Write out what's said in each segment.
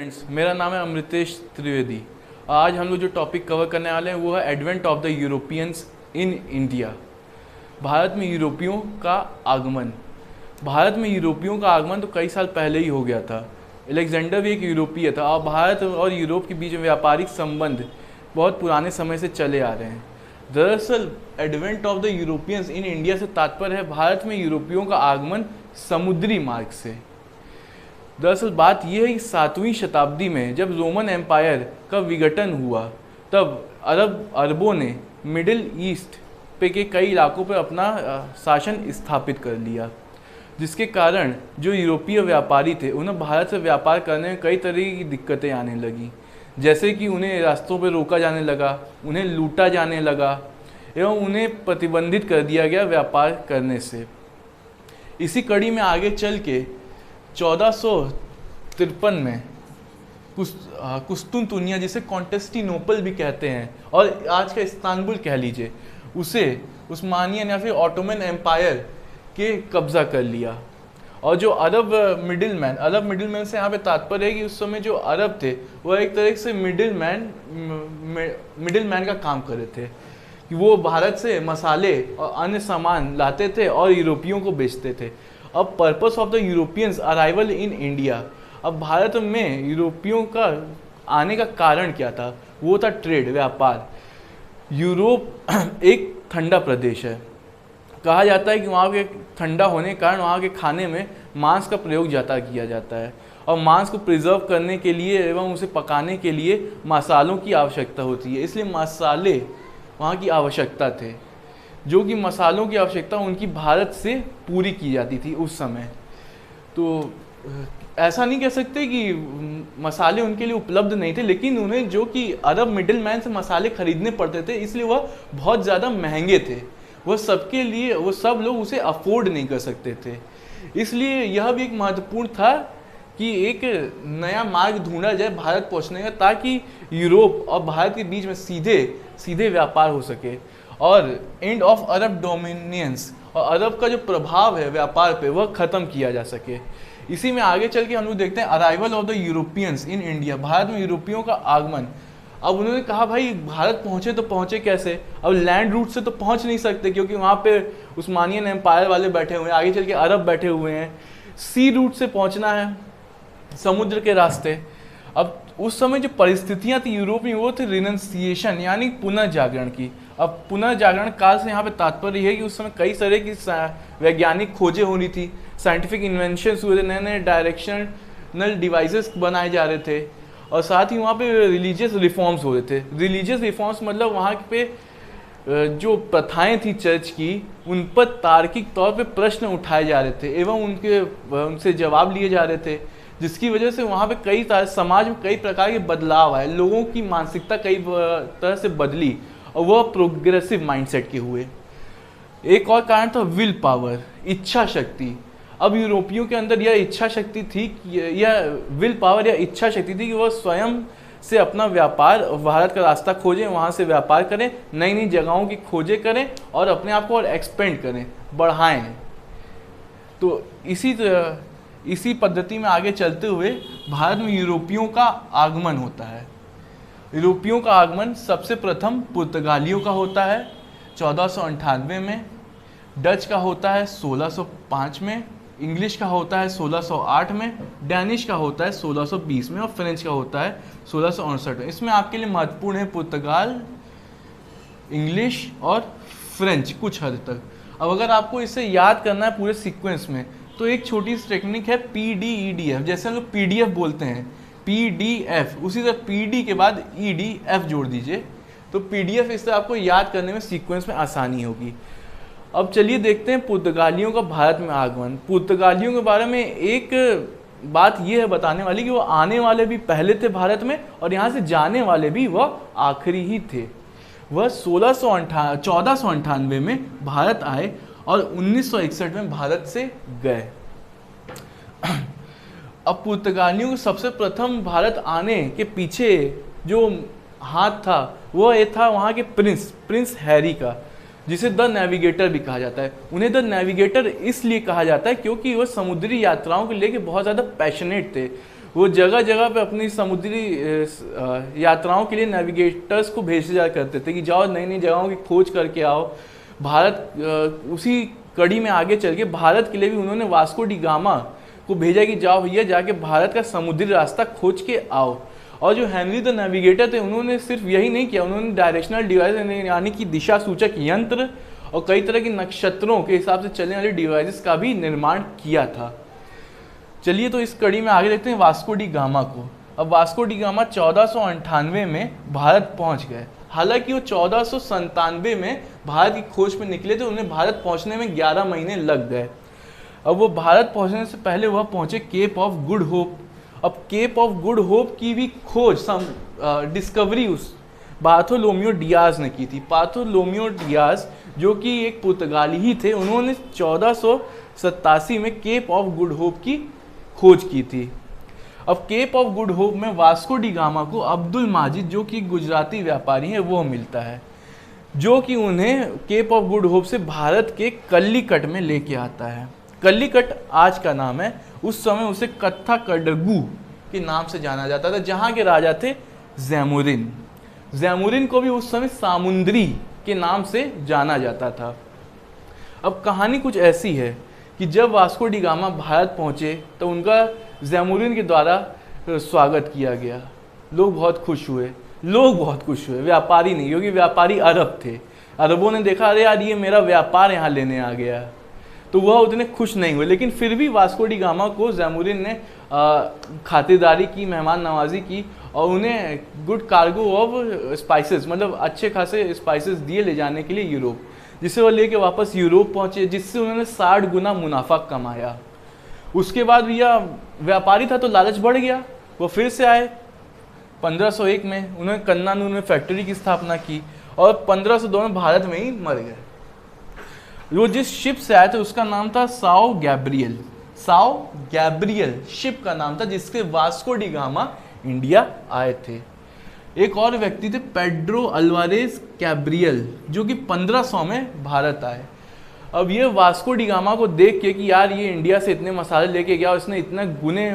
Friends, मेरा नाम है अमृतेश त्रिवेदी। आज हम लोग जो टॉपिक कवर करने वाले हैं वो है advent of the Europeans in India. Bharat में यूरोपियों का आगमन। भारत में यूरोपियों का आगमन तो कई साल पहले ही हो गया था। अलेक्जेंडर भी एक यूरोपीय था और भारत और यूरोप के बीच में व्यापारिक संबंध बहुत पुराने समय से चले आ रहे हैं। दरअसल advent of the Europeans in India से तात्पर्य है भारत में यूरोपियों का आगमन समुद्री मार्ग से। दरअसल बात यह है कि 7वीं शताब्दी में जब रोमन एम्पायर का विघटन हुआ तब अरबों ने मिडिल ईस्ट पे के कई इलाकों पर अपना शासन स्थापित कर लिया, जिसके कारण जो यूरोपीय व्यापारी थे उन्हें भारत से व्यापार करने में कई तरह की दिक्कतें आने लगी। जैसे कि उन्हें रास्तों पर रोका जाने लगा, उन्हें लूटा जाने लगा एवं उन्हें प्रतिबंधित कर दिया गया व्यापार करने से। इसी कड़ी में आगे चल के 1453 में कुस्तुनतुनिया, जिसे कॉन्स्टेंटिनोपल भी कहते हैं और आज का इस्तांबुल कह लीजिए, उसे उस्मानियन या फिर ऑटोमन एम्पायर के कब्जा कर लिया। और जो अरब मिडिलमैन से यहाँ पे तात्पर्य है कि उस समय जो अरब थे वह एक तरह से मिडिलमैन का काम कर रहे थे कि वो भारत से मसाले और अन्य सामान लाते थे और यूरोपियों को बेचते थे। अब purpose of the Europeans arrival in India, अब भारत में यूरोपियों का आने का कारण क्या था? वो था ट्रेड, व्यापार। यूरोप एक ठंडा प्रदेश है। कहा जाता है कि वहाँ के ठंडा होने के कारण वहाँ के खाने में मांस का प्रयोग ज़्यादा किया जाता है और मांस को प्रिजर्व करने के लिए एवं उसे पकाने के लिए मसालों की आवश्यकता होती है। इसलिए मसाले वहाँ की आवश्यकता थे, जो कि मसालों की आवश्यकता उनकी भारत से पूरी की जाती थी उस समय। तो ऐसा नहीं कह सकते कि मसाले उनके लिए उपलब्ध नहीं थे, लेकिन उन्हें जो कि अरब मिडिलमैन से मसाले खरीदने पड़ते थे इसलिए वह बहुत ज़्यादा महंगे थे। वह सबके लिए, वो सब लोग उसे अफोर्ड नहीं कर सकते थे। इसलिए यह भी एक महत्वपूर्ण था कि एक नया मार्ग ढूंढा जाए भारत पहुंचने का, ताकि यूरोप और भारत के बीच में सीधे व्यापार हो सके और एंड ऑफ अरब डोमिनियंस, और अरब का जो प्रभाव है व्यापार पे वह खत्म किया जा सके। इसी में आगे चल के हम लोग देखते हैं arrival of the Europeans in India, Bharat में यूरोपियों का आगमन। अब उन्होंने कहा भाई भारत पहुंचे तो पहुंचे कैसे? अब लैंड रूट से तो पहुंच नहीं सकते क्योंकि वहाँ पे उस्मानियन एम्पायर वाले बैठे हुए हैं, आगे चल के अरब बैठे हुए हैं। सी रूट से पहुंचना है, समुद्र के रास्ते। अब उस समय जो परिस्थितियां थी यूरोप में वो थी रिनंसिएशन, यानी पुनर्जागरण की। अब पुनर्जागरण काल से यहाँ पे तात्पर्य है कि उस समय कई तरह की वैज्ञानिक खोजें हो रही थी, साइंटिफिक इन्वेंशंस हुए थे, नए नए डायरेक्शनल डिवाइसेस बनाए जा रहे थे और साथ ही वहाँ पे रिलीजियस रिफॉर्म्स हो रहे थे। रिलीजियस रिफॉर्म्स मतलब वहाँ पे जो प्रथाएं थी चर्च की, उन पर तार्किक तौर पे प्रश्न उठाए जा रहे थे एवं उनसे जवाब लिए जा रहे थे, जिसकी वजह से वहाँ पे समाज में कई प्रकार के बदलाव आए। लोगों की मानसिकता कई तरह से बदली और वह प्रोग्रेसिव माइंडसेट के हुए। एक और कारण था विल पावर, इच्छा शक्ति। अब यूरोपियों के अंदर यह इच्छा शक्ति थी, यह विल पावर या इच्छा शक्ति थी कि वह स्वयं से अपना व्यापार, भारत का रास्ता खोजें, वहाँ से व्यापार करें, नई नई जगहों की खोजें करें और अपने आप को और एक्सपेंड करें, बढ़ाएं। तो इसी पद्धति में आगे चलते हुए भारत में यूरोपियों का आगमन होता है। यूरोपियों का आगमन सबसे प्रथम पुर्तगालियों का होता है 1498 में, डच का होता है 1605 में, इंग्लिश का होता है 1608 में, डैनिश का होता है 1620 में और फ्रेंच का होता है 1659 में। इसमें आपके लिए महत्वपूर्ण है पुर्तगाल, इंग्लिश और फ्रेंच कुछ हद तक। अब अगर आपको इसे याद करना है पूरे सीक्वेंस में तो एक छोटी सी टेक्निक है PDEDF, जैसे हम लोग PDF बोलते हैं, PDF, उसी तरह PD के बाद EDF जोड़ दीजिए तो PDF। इससे आपको याद करने में सीक्वेंस में आसानी होगी। अब चलिए देखते हैं पुर्तगालियों का भारत में आगमन। पुर्तगालियों के बारे में एक बात यह है बताने वाली कि वो आने वाले भी पहले थे भारत में और यहाँ से जाने वाले भी वह आखिरी ही थे। वह 1498 में भारत आए और 1961 में भारत से गए। अब पुर्तगालियों को सबसे प्रथम भारत आने के पीछे जो हाथ था वो ये था वहाँ के प्रिंस हैरी का, जिसे द नेविगेटर भी कहा जाता है। उन्हें द नेविगेटर इसलिए कहा जाता है क्योंकि वो समुद्री यात्राओं को लेकर बहुत ज़्यादा पैशनेट थे। वो जगह जगह पे अपनी समुद्री यात्राओं के लिए नेविगेटर्स को भेजे जा करते थे कि जाओ नई नई जगहों की खोज करके आओ। भारत उसी कड़ी में आगे चल के भारत के लिए भी उन्होंने वास्को डी गामा को भेजा कि जाओ भैया जाके भारत का समुद्री रास्ता खोज के आओ। और जो हेनरी द नेविगेटर थे उन्होंने सिर्फ यही नहीं किया, उन्होंने डायरेक्शनल डिवाइस यानी कि दिशा सूचक यंत्र और कई तरह के नक्षत्रों के हिसाब से चलने वाले डिवाइसेस का भी निर्माण किया था। चलिए तो इस कड़ी में आगे देखते हैं वास्को डी गामा को। अब वास्को डी गामा 1498 में भारत पहुंच गए। हालांकि वो 1497 में भारत की खोज पे निकले थे, उन्हें भारत पहुंचने में 11 महीने लग गए। अब वो भारत पहुंचने से पहले वह पहुंचे केप ऑफ गुड होप। अब केप ऑफ गुड होप की भी खोज डिस्कवरी उस बार्थोलोमियो डियाज ने की थी। बार्थोलोमियो डियाज जो कि एक पुर्तगाली ही थे, उन्होंने 1487 में केप ऑफ गुड होप की खोज की थी। अब केप ऑफ गुड होप में वास्को डी गामा को अब्दुल माजिद जो कि गुजराती व्यापारी है वो मिलता है, जो कि उन्हें केप ऑफ गुड होप से भारत के कल्लीकट में लेके आता है। कल्लीकट आज का नाम है, उस समय उसे कत्था कडगू के नाम से जाना जाता था, जहाँ के राजा थे जैमुरिन। जैमुरिन को भी उस समय सामुंद्री के नाम से जाना जाता था। अब कहानी कुछ ऐसी है कि जब वास्को डी गामा भारत पहुँचे तो उनका जैमुरिन के द्वारा स्वागत किया गया। लोग बहुत खुश हुए, व्यापारी नहीं, क्योंकि व्यापारी अरब थे। अरबों ने देखा अरे यार ये मेरा व्यापार यहाँ लेने आ गया, तो वह उतने खुश नहीं हुए। लेकिन फिर भी वास्को डी गामा को जैमुरिन ने खातिरदारी की, मेहमान नवाजी की और उन्हें गुड कार्गो ऑफ स्पाइसेस, मतलब अच्छे खासे स्पाइसेस दिए ले जाने के लिए यूरोप, जिसे वो लेके वापस यूरोप पहुंचे, जिससे उन्होंने 60 गुना मुनाफा कमाया। उसके बाद भैया व्यापारी था तो लालच बढ़ गया, वो फिर से आए। 1501 में उन्होंने कन्नानूर में फैक्ट्री की स्थापना की और 1502 में भारत में ही मर गए। वो जिस शिप से आए थे उसका नाम था साओ गैब्रियल शिप का नाम था, जिसके वास्को डी गामा इंडिया आए थे। एक और व्यक्ति थे पेड्रो अल्वारेज कैब्रियल, जो कि 1500 में भारत आए। अब ये वास्को डी गामा को देख के कि यार ये इंडिया से इतने मसाले लेके गया और इसने इतना गुने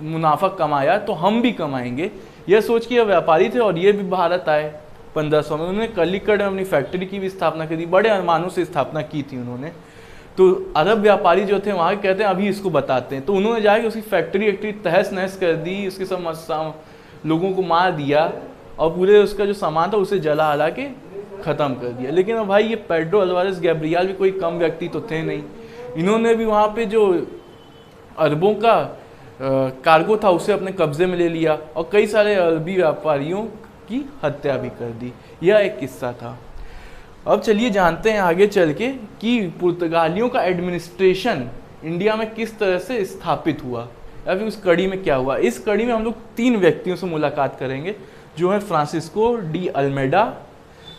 मुनाफा कमाया तो हम भी कमाएंगे, यह सोच के ये व्यापारी थे और ये भी भारत आए 1500 में। उन्होंने कलिकट में अपनी फैक्ट्री की भी स्थापना की थी, बड़े अरमानों से स्थापना की थी उन्होंने। तो अरब व्यापारी जो थे वहाँ कहते हैं अभी इसको बताते हैं, तो उन्होंने जाके उसकी फैक्ट्री तहस नहस कर दी, उसके सब लोगों को मार दिया और पूरे उसका जो सामान था उसे जला हला के ख़त्म कर दिया। लेकिन अब भाई ये पेड्रो अल्वारेज गैब्रियल भी कोई कम व्यक्ति तो थे नहीं, इन्होंने भी वहाँ पे जो अरबों का कार्गो था उसे अपने कब्जे में ले लिया और कई सारे अरबी व्यापारियों की हत्या भी कर दी। यह एक किस्सा था। अब चलिए जानते हैं आगे चल के कि पुर्तगालियों का एडमिनिस्ट्रेशन इंडिया में किस तरह से स्थापित हुआ या फिर उस कड़ी में क्या हुआ। इस कड़ी में हम लोग 3 व्यक्तियों से मुलाकात करेंगे, जो है Francisco de Almeida,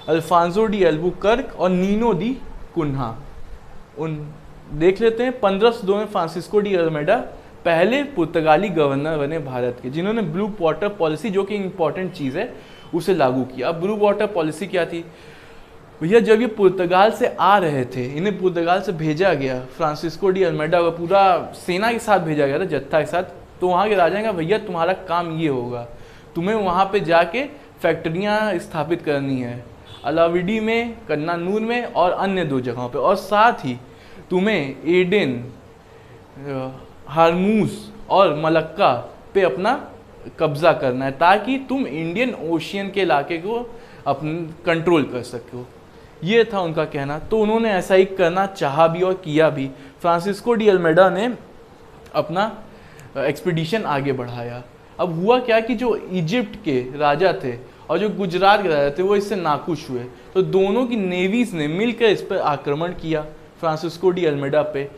Alfonso de Albuquerque और नीनो दी कुन्हा। उन देख लेते हैं। 1502 में फ्रांसिस्को डी अल्मेडा पहले पुर्तगाली गवर्नर बने भारत के, जिन्होंने ब्लू वाटर पॉलिसी, जो कि इम्पॉर्टेंट चीज़ है, उसे लागू किया। अब ब्लू वाटर पॉलिसी क्या थी भैया, जब ये पुर्तगाल से आ रहे थे, इन्हें पुर्तगाल से भेजा गया, फ्रांसिस्को डी अल्मेडा को पूरा सेना के साथ भेजा गया था, जत्था के साथ। तो वहाँ के राजा का भैया तुम्हारा काम ये होगा, तुम्हें वहाँ पे जाके फैक्ट्रियाँ स्थापित करनी है, अलाविडी में, कन्नानूर में और अन्य 2 जगहों पे, और साथ ही तुम्हें एडेन, हारमूज और मलक्का पे अपना कब्जा करना है, ताकि तुम इंडियन ओशियन के इलाके को अपन कंट्रोल कर सको। ये था उनका कहना। तो उन्होंने ऐसा ही करना चाहा भी और किया भी। फ्रांसिस्को डी अल्मेडा ने अपना एक्सपीडिशन आगे बढ़ाया। अब हुआ क्या कि जो इजिप्ट के राजा थे और जो गुजरात के राजा थे वो इससे नाखुश हुए, तो दोनों की नेवीज ने मिलकर इस पर आक्रमण किया फ्रांसिस्को डी अल्मेडा पे।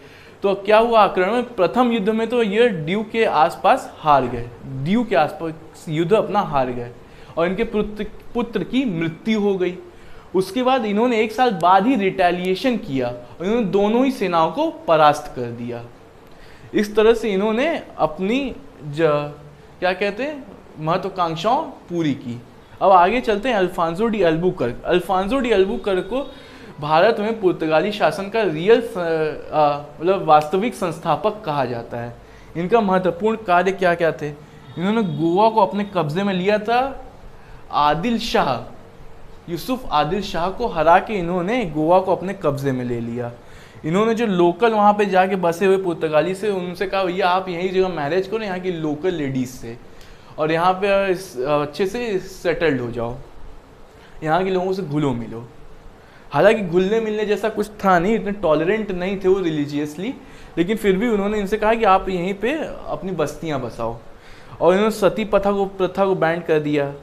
तो क्या हुआ आक्रमण में, प्रथम युद्ध में तो ये ड्यू के आसपास हार गए, ड्यू के आसपास युद्ध अपना हार गए और इनके पुत्र की मृत्यु हो गई। उसके बाद इन्होंने 1 साल बाद ही रिटेलिएशन किया और इन्होंने दोनों ही सेनाओं को परास्त कर दिया। इस तरह से इन्होंने अपनी क्या कहते हैं महत्वाकांक्षाओं पूरी की। अब आगे चलते हैं Alfonso de Albuquerque. Alfonso de Albuquerque को भारत में पुर्तगाली शासन का रियल मतलब वास्तविक संस्थापक कहा जाता है। इनका महत्वपूर्ण कार्य क्या क्या थे, इन्होंने गोवा को अपने कब्जे में लिया था। आदिल शाह, यूसुफ आदिल शाह को हरा के इन्होंने गोवा को अपने कब्जे में ले लिया। इन्होंने जो लोकल वहाँ पे जाके बसे हुए पुर्तगाली से उनसे कहा भैया आप यही जगह मैरिज करो यहाँ की लोकल लेडीज़ से, और यहाँ पे अच्छे से सेटल्ड हो जाओ, यहाँ के लोगों से घुलो मिलो। हालांकि घुलने मिलने जैसा कुछ था नहीं, इतने टॉलरेंट नहीं थे वो रिलीजियसली, लेकिन फिर भी उन्होंने इनसे कहा कि आप यहीं पे अपनी बस्तियाँ बसाओ। और इन्होंने सती प्रथा को बैंड कर दिया।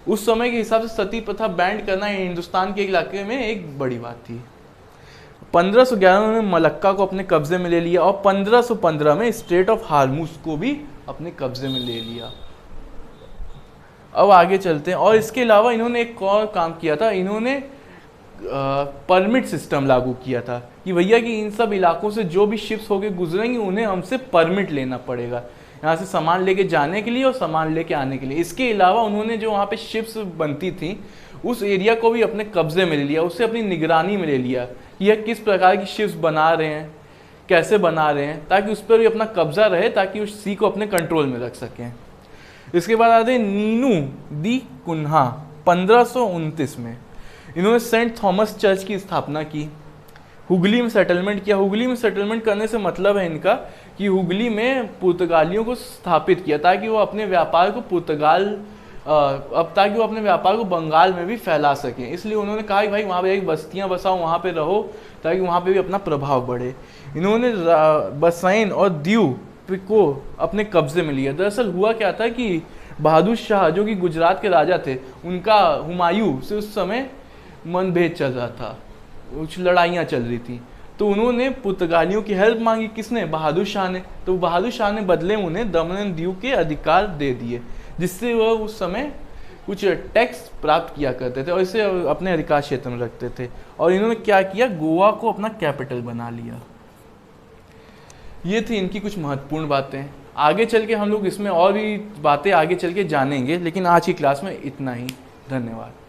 उस समय के हिसाब से सती प्रथा बैंड करना हिंदुस्तान के इलाके में एक बड़ी बात थी। 1511 में मलक्का को अपने कब्जे में ले लिया और 1515 में स्ट्रेट ऑफ हार्मूज को भी अपने कब्जे में ले लिया। अब आगे चलते हैं। और इसके अलावा इन्होंने एक और काम किया था, इन्होंने परमिट सिस्टम लागू किया था कि भैया कि इन सब इलाकों से जो भी शिप्स होके गुजरेंगे उन्हें हमसे परमिट लेना पड़ेगा यहाँ से सामान लेके जाने के लिए और सामान लेके आने के लिए। इसके अलावा उन्होंने जो वहाँ पे शिप्स बनती थी उस एरिया को भी अपने कब्जे में ले लिया, उसे अपनी निगरानी में ले लिया कि यह किस प्रकार की शिप्स बना रहे हैं, कैसे बना रहे हैं, ताकि उस पर भी अपना कब्जा रहे, ताकि उस सी को अपने कंट्रोल में रख सकें। इसके बाद आते हैं नीनू दी कुन्हा। 1529 में इन्होंने सेंट थॉमस चर्च की स्थापना की। हुगली में सेटलमेंट किया। हुगली में सेटलमेंट करने से मतलब है इनका कि हुगली में पुर्तगालियों को स्थापित किया ताकि वो अपने व्यापार को ताकि वो अपने व्यापार को बंगाल में भी फैला सकें। इसलिए उन्होंने कहा कि भाई वहाँ पे एक बस्तियाँ बसाओ, वहाँ पे रहो, ताकि वहाँ पे भी अपना प्रभाव बढ़े। इन्होंने बसैन और दीव को अपने कब्जे में लिया। दरअसल हुआ क्या था कि बहादुर शाह जो कि गुजरात के राजा थे, उनका हुमायूं से उस समय मनभेद चल रहा था, कुछ लड़ाइयाँ चल रही थी, तो उन्होंने पुर्तगालियों की हेल्प मांगी। किसने? बहादुर शाह ने। तो बहादुर शाह ने बदले में उन्हें दमन एंड दीव के अधिकार दे दिए, जिससे वह उस समय कुछ टैक्स प्राप्त किया करते थे और इसे अपने अधिकार क्षेत्र में रखते थे। और इन्होंने क्या किया? गोवा को अपना कैपिटल बना लिया। ये थी इनकी कुछ महत्वपूर्ण बातें। आगे चल के हम लोग इसमें और भी बातें आगे चल के जानेंगे, लेकिन आज की क्लास में इतना ही। धन्यवाद।